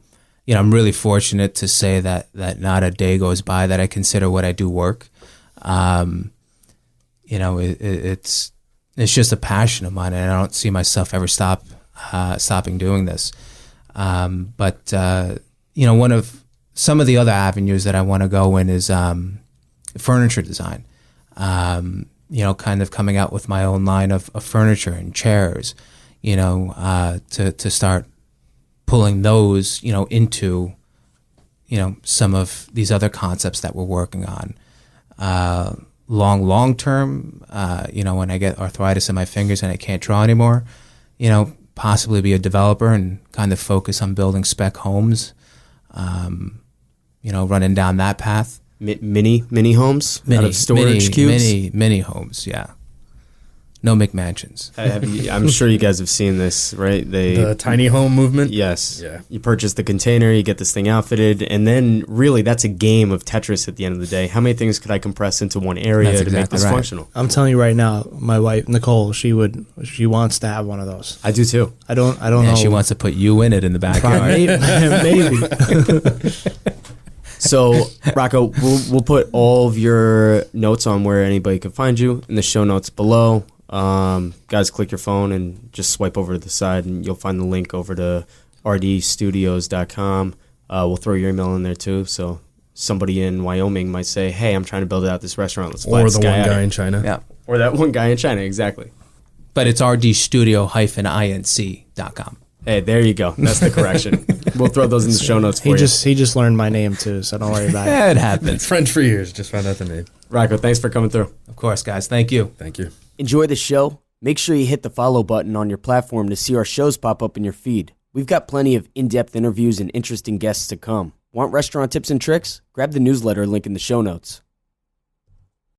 really fortunate to say that not a day goes by that I consider what I do work. It's just a passion of mine, and I don't see myself ever stopping doing this. One of some of the other avenues that I want to go in is furniture design. Kind of coming out with my own line of furniture and chairs, to start pulling those, into, some of these other concepts that we're working on. Long term, when I get arthritis in my fingers and I can't draw anymore, possibly be a developer and kind of focus on building spec homes. Running down that path. Mini homes out of storage cubes? Mini homes, yeah. No McMansions. I'm sure you guys have seen this, right? The tiny home movement? Yes. Yeah. You purchase the container, you get this thing outfitted, and then really that's a game of Tetris at the end of the day. How many things could I compress into one area to make this functional? I'm telling you right now, my wife, Nicole, she wants to have one of those. I do too. I don't know. She wants to put you in it in the backyard. Maybe. So, Rocco, we'll put all of your notes on where anybody can find you in the show notes below. Guys, click your phone and just swipe over to the side, and you'll find the link over to RDStudios.com. We'll throw your email in there too. So somebody in Wyoming might say, "Hey, I'm trying to build out this restaurant. Let's fly or this the guy one out." guy in China. Yeah. Or that one guy in China, exactly. But it's rdstudio-inc.com. Hey, there you go. That's the correction. We'll throw those in the show notes for you. He just learned my name too, so don't worry about it. Yeah, it happens. French for years. Just found out the name. Rocco, thanks for coming through. Of course, guys. Thank you. Thank you. Enjoy the show? Make sure you hit the follow button on your platform to see our shows pop up in your feed. We've got plenty of in-depth interviews and interesting guests to come. Want restaurant tips and tricks? Grab the newsletter link in the show notes.